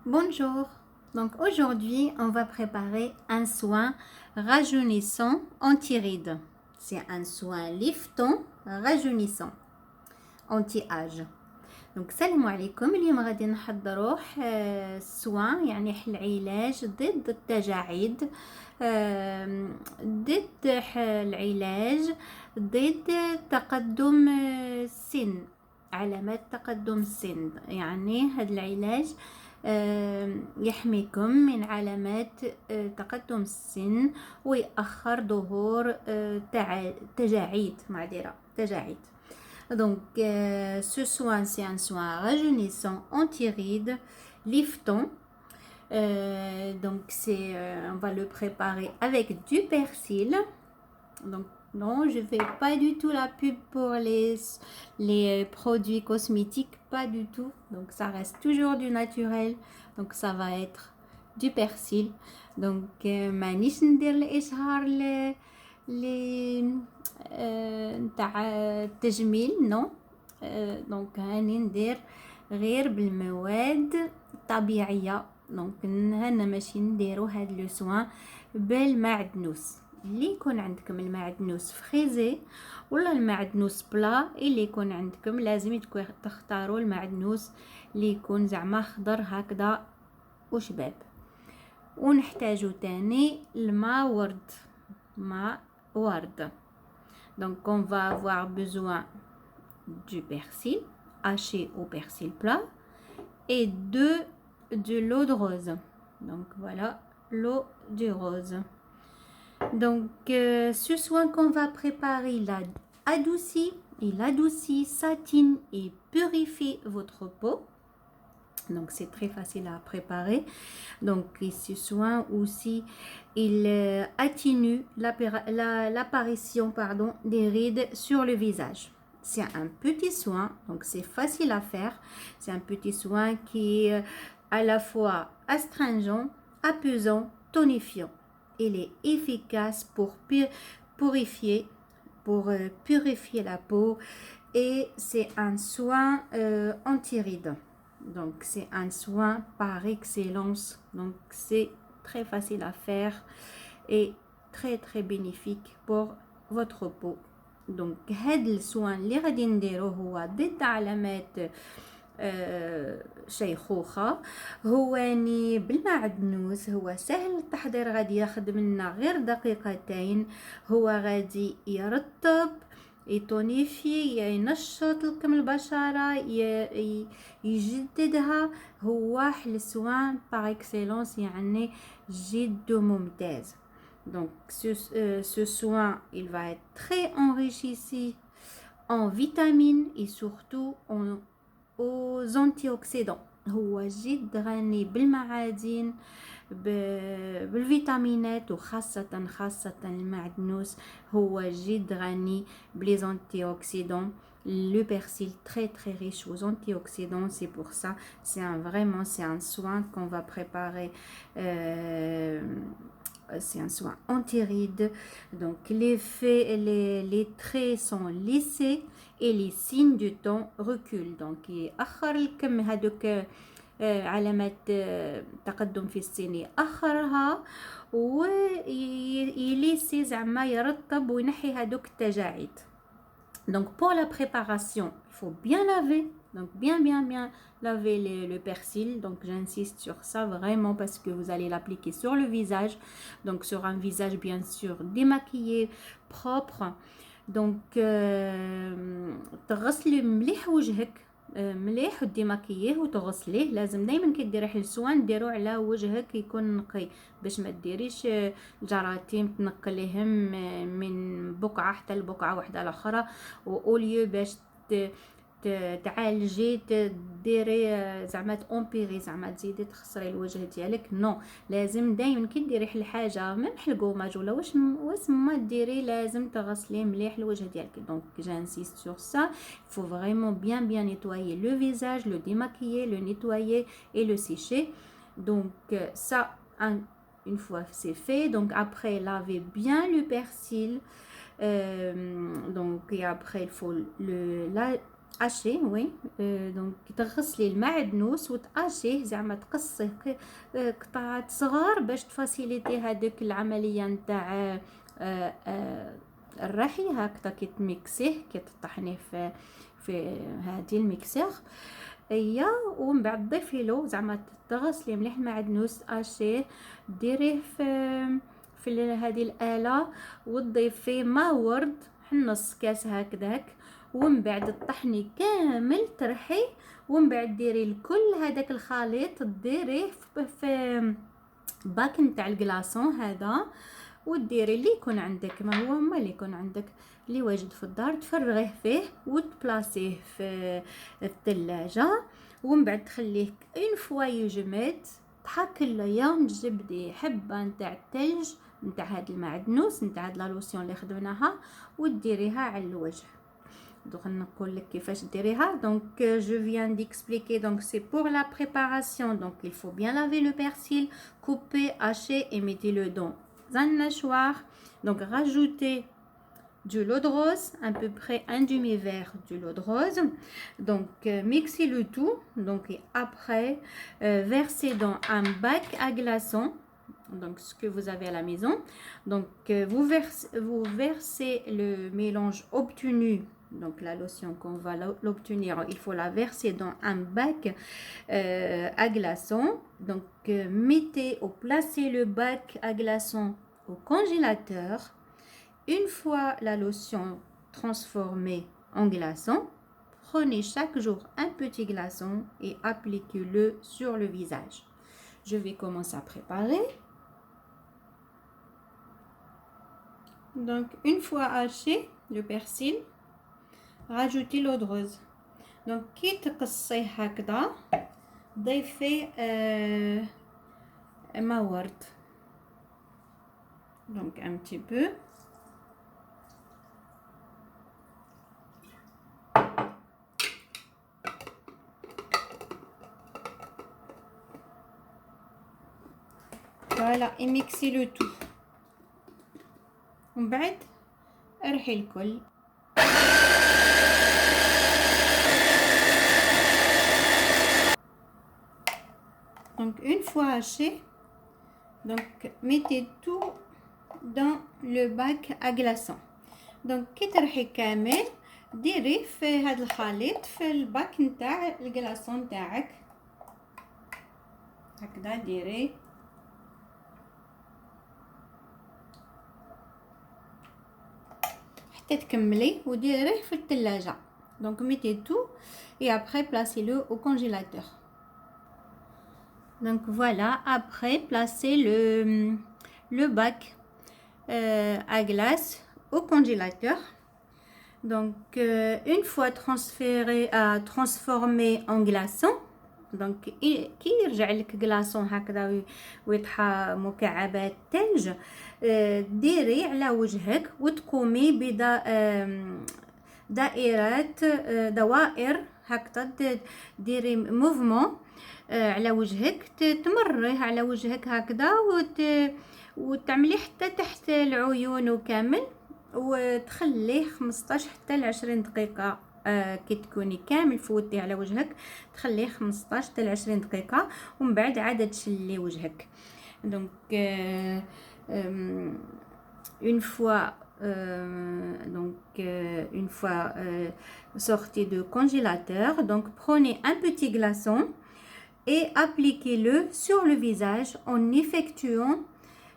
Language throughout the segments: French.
Bonjour, donc aujourd'hui on va préparer un soin rajeunissant anti-rides. C'est un soin liftant rajeunissant anti-âge. donc السلام عليكم. اليوم غادي نحضروه سوان يعني العلاج ضد التجاعيد، ضد العلاج ضد تقدم السن، علامات تقدم السن. يعني هذا العلاج يحميكم من علامات تقدم السن ويأخر ظهور تجاعيد تجاعيد. Donc, ce soin, c'est un soin rajeunissant, anti-rides, liftant. On va le préparer avec du persil. Donc, non, je ne fais pas du tout la pub pour les produits cosmétiques, pas du tout. Donc, ça reste toujours du naturel. Donc, ça va être du persil. Donc, مانيش ندير الإشهار نتاع التجميل، نو. دونك هاني ندير غير بالمواد الطبيعيه. دونك هنا ماشي نديرو هاد لو سوان بالمعدنوس. اللي يكون عندكم المعدنوس فريزي ولا المعدنوس بلا، اللي يكون عندكم لازم تختاروا المعدنوس اللي يكون زعما خضر هكذا وشباب. ونحتاجو تاني الماء ورد، ماء ورد. Donc on va avoir besoin du persil haché au persil plat et de l'eau de rose. Donc voilà l'eau de rose. Donc ce soin qu'on va préparer, il adoucit, satine et purifie votre peau. Donc c'est très facile à préparer. Donc ce soin aussi, il atténue l'apparition des rides sur le visage. C'est un petit soin, donc c'est facile à faire. C'est un petit soin qui est à la fois astringent, apaisant, tonifiant. Il est efficace pour purifier la peau, et c'est un soin anti-rides. Donc c'est un soin par excellence. Donc c'est très facile à faire et très très bénéfique pour votre peau. Donc هذا السوان اللي غادي نديروه هو ضد علامات شيخوخة، هواني بالمعدنوس، هو سهل التحضير، غادي ياخد منا غير دقيقتين. هو غادي يرطب، يتونيفي، ينشط لكم البشرة، يجددها. هو حل سوان باغ اكسيلونس، يعني جد ممتاز. Donc ce soin, il va être très enrichi en vitamines et surtout aux antioxydants. هو جد غني بالمعادن، بالفيتامينات، وخاصة المعدنوس هو جد غني بلي antioxydants. Le persil très très riche aux antioxydants, c'est pour ça c'est un soin qu'on va préparer. C'est un soin anti-rides. Donc les traits sont lissés et les signes du temps reculent. Donc يأخر لكم هذوك علامات تقدم في السن، يأخرها ويليسي زعما يرطب وينحي هذوك التجاعيد. Donc pour la préparation, il faut bien laver. Donc bien laver le persil. Donc j'insiste sur ça vraiment parce que vous allez l'appliquer sur le visage. Donc sur un visage bien sûr démaquillé, propre. Donc تغسلي مليح وجهك، مليح وديماكييه وتغسليه. لازم دائما كي ديري حل سوان ديروه على وجهك يكون نقي، باش ما ديريش الجراثيم تنقليهم من بقعه حتى لبقعه واحده الاخرى، واوليو باش تعالجي ديري زعما تامبيري، زعما تزيدي تخسري الوجه ديالك. نو، لازم دائما كي ديري حل حاجه من حل قماج ولا واش ما ديري، لازم تغسلي مليح الوجه ديالك. دونك جانسيست سور سا. Il faut vraiment bien nettoyer le visage, le démaquiller, le nettoyer et le sécher. Donc ça, une fois c'est fait, donc après lavez bien le persil. Donc et après il faut اشي وي. دونك تغسلي المعدنوس وتاشيه زعما تقصيه قطعات صغار باش تفاسيليتي هذيك العمليه نتاع الرحي. هكذا كي تميكسيه كي تطحنيه في هذه الميكسور هي، ومن بعد تضيفي له زعما تغسلي مليح المعدنوس اشيه، ديريه في هذه الاله وتضيفي ما ورد نص كاس هكذاك، ومن بعد تطحني كامل ترحي، ومن بعد ديري الكل هذاك الخليط ديريه في باك نتاع الكلاصون هذا، وديري اللي يكون عندك ما هو ما اللي يكون عندك اللي واجد في الدار تفرغيه فيه وتبلاصيه في الثلاجه، ومن بعد تخليه اون فوا يجمد تحك يوم تجبدي حبه نتاع الثلج نتاع هاد المعدنوس نتاع هاد لا لوسيون اللي خدمناها وديريها على الوجه. Donc نقول لك كيفاش ديريها. Donc je viens d'expliquer, donc c'est pour la préparation. Donc il faut bien laver le persil, couper, hacher et mettez-le dans un mâchoire. Donc rajoutez de l'eau de rose, à peu près un demi-verre de l'eau de rose. Donc mixez le tout. Donc et après versez dans un bac à glaçons. Donc ce que vous avez à la maison. Donc vous versez le mélange obtenu. Donc la lotion qu'on va l'obtenir, il faut la verser dans un bac à glaçons. Donc mettez ou placez le bac à glaçons au congélateur. Une fois la lotion transformée en glaçon, prenez chaque jour un petit glaçon et appliquez-le sur le visage. Je vais commencer à préparer. Donc une fois haché le persil, rajoutez l'eau de rose. Donc كي تقصيه هكذا ضيفي ما ورد. Donc un petit peu. Voilà, et mixez le tout. ومن بعد ارحي الكل. Donc une fois haché, donc mettez tout dans le bac à glaçons. Donc كي ترحي كامل ديريه في هذا الخليط في الباك نتاع الكلاصون تاعك هكذا ديريه. حتى تكملي وديريه في الثلاجه. Donc mettez tout et après placez-le au congélateur. Donc voilà, après placez le bac à glace au congélateur. Donc une fois transformé en glaçon, donc كي يرجع لك glaçon هكذا ويطحى مكعبات ثلج ديري على وجهك وتقومي دائرات دوائر هكذا ديري موفمون على وجهك تمريه على وجهك هكذا وتعمليه حتى تحت العيون وكامل وتخليه 15 حتى ل 20 دقيقه. كي تكوني كامل فوتي على وجهك تخليه 15 حتى ل 20 دقيقه ومن بعد عاد تشلي وجهك. دونك une fois sorti de congélateur, donc prenez un petit glaçon et appliquez-le sur le visage en effectuant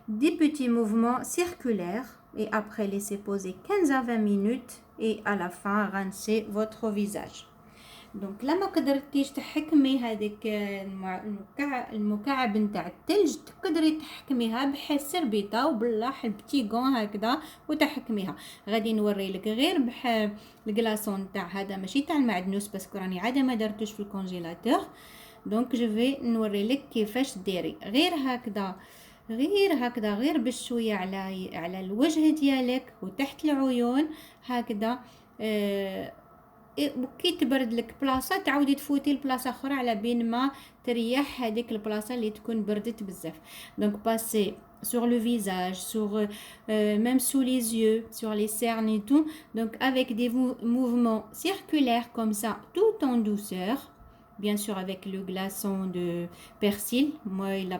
des petits mouvements circulaires et après laissez poser 15 à 20 minutes et à la fin rincez votre visage. دونك لما قدرتيش تحكمي هذيك المكعب نتاع الثلج تقدري تحكميها بسربيطه وبالله البتيغون هكذا وتحكميها. غادي نوري لك غير الكلاصون تاع هذا ماشي تاع المعدنوس باسكو راني عاده ما درتوش في الكونجيلاتور. دونك جو في نوري لك كيفاش ديري غير هكذا غير بشويه على الوجه ديالك وتحت العيون هكذا. كي تبرد لك بلاصه تعاودي تفوتي البلاصه اخرى على بين ما تريح هذيك البلاصه اللي تكون بردت بزاف. دونك باسي sur le visage, même sous les yeux, sur les cernes et tout. Donc avec des mouvements circulaires comme ça, tout en douceur. Bien sûr avec le glaçon de persil. Moi, je ne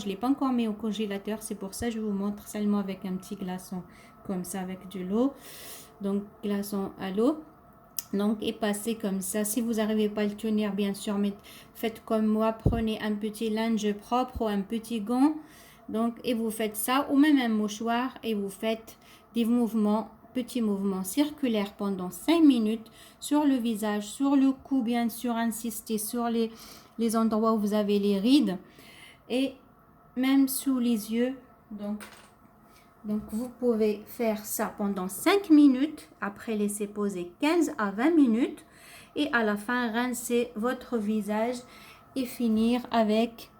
l'ai pas encore mis au congélateur. C'est pour ça que je vous montre seulement avec un petit glaçon comme ça avec de l'eau. Donc glaçon à l'eau. Donc, et passez comme ça. Si vous n'arrivez pas à le tenir, bien sûr, mais faites comme moi. Prenez un petit linge propre ou un petit gant. Donc, et vous faites ça, ou même un mouchoir, et vous faites des mouvements, petits mouvements circulaires pendant 5 minutes sur le visage, sur le cou, bien sûr, insistez sur les endroits où vous avez les rides, et même sous les yeux. Donc, vous pouvez faire ça pendant 5 minutes, après laisser poser 15 à 20 minutes et à la fin, rincer votre visage et finir avec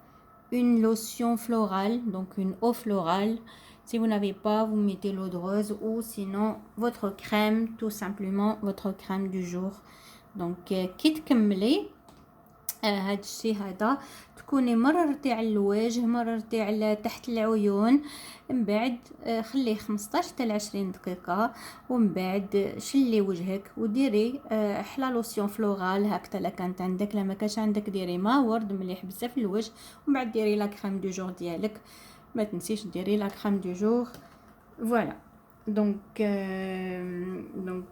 une lotion florale, donc une eau florale. Si vous n'avez pas, vous mettez l'eau de rose ou sinon votre crème, tout simplement votre crème du jour. Donc, كي تكملي هاد الشيء هذا تكوني مررتي على الوجه، مررتي على تحت العيون، من بعد خليه 15 حتى ل 20 دقيقه، ومن بعد شلي وجهك وديري احلى لوسيون فلورال هكذا. لا كانت عندك، لا ما كانش عندك ديري ما ورد مليح بزاف الوجه، ومن بعد ديري لا كريم دو جور ديالك. ما تنسيش ديري لا كريم دو جور. فوالا. Donc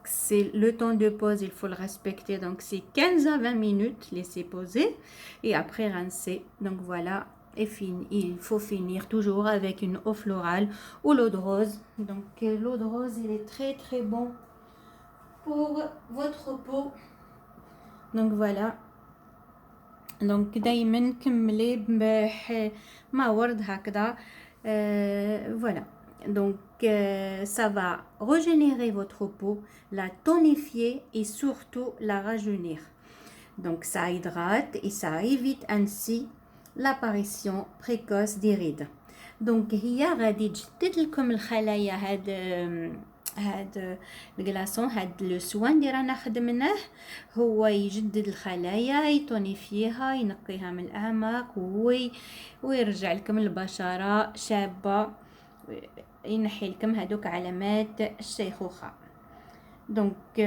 c'est le temps de pause, il faut le respecter. Donc c'est 15 à 20 minutes, laissez poser et après rincer. Donc voilà, et fini. Il faut finir toujours avec une eau florale ou l'eau de rose. Donc l'eau de rose, il est très très bon pour votre peau. Donc voilà. Donc دايما كملي ما ورد هكذا. Voilà. Donc, ça va régénérer votre peau, la tonifier et surtout la rajeunir. Donc, ça hydrate et ça évite ainsi l'apparition précoce des rides. Donc, هي غادي تجدد لكم الخلايا. هاد الكلاصون، هاد لو سوان اللي رانا خدمناه هو يجدد الخلايا، يتونيفيها، ينقيها من الاعماق، ويرجع لكم البشره شابه، ينحي لكم هذوك علامات الشيخوخه. Donc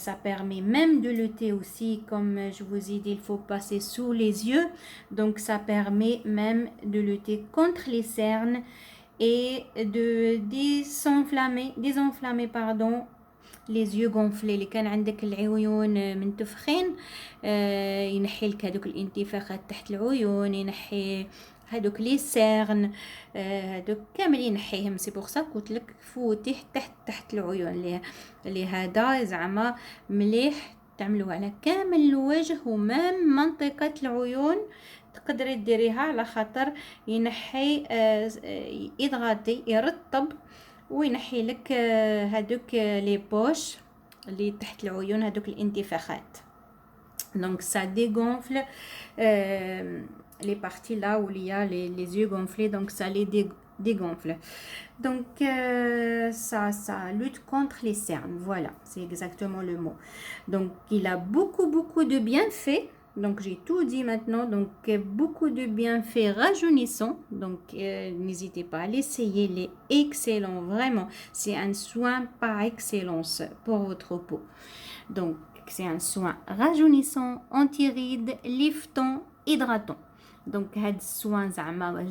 ça permet même de lutter aussi, comme je vous ai dit, il faut passer sous les yeux. Donc ça permet même de lutter contre les cernes et de désenflammer pardon les yeux gonflés. اللي كان عندك العيون منتفخين ينحي لك هذوك الانتفاخات تحت العيون، ينحي هذوك لي سيرن، هذوك كامل ينحيهم. سي بور سا قلت لك فوتيه تحت العيون، اللي هذا زعما مليح تعملوه على كامل الوجه ومام منطقة العيون. تقدري ديريها على خاطر ينحي يضغطي يرطب وينحي لك هذوك لي بوش اللي تحت العيون، هذوك الانتفاخات. Donc ça dégonfle les parties là où il y a les yeux gonflés, donc ça les dégonfle. Donc ça lutte contre les cernes. Voilà, c'est exactement le mot. Donc il a beaucoup de bienfaits. Donc j'ai tout dit maintenant. Donc beaucoup de bienfaits rajeunissants. Donc n'hésitez pas à l'essayer, il est excellent, vraiment. C'est un soin par excellence pour votre peau. Donc c'est un soin rajeunissant, anti-rides, liftant, hydratant. Donc هاد السوان زعما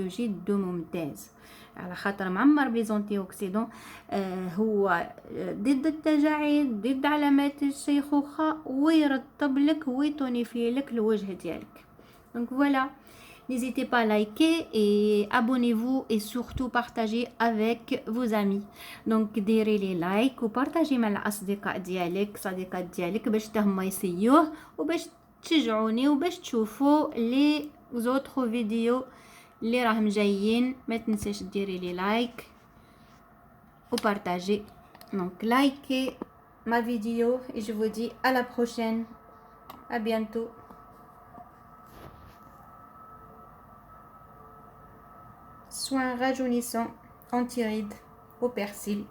جد ممتاز، على خاطر معمر بليزونتي اوكسيدون، هو ضد التجاعيد، ضد علامات الشيخوخه، ويرطب لك ويتونيفي لك الوجه ديالك. Donc voilà, n'hésitez pas à liker et abonnez-vous et surtout partagez avec vos amis. Donc ديري لي لايك وبارطاجي مع الاصدقاء ديالك، صديقات ديالك، باش حتى هما يسيوه وباش تشجعوني وباش تشوفوا لي زوترو فيديو اللي راهم جايين. ما تنساش ديري لي لايك وبارطاجي. Donc likez ma vidéo et je vous dis à la prochaine. À bientôt. Soins rajeunissants, anti-rides, au persil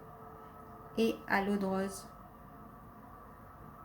et à l'eau de rose.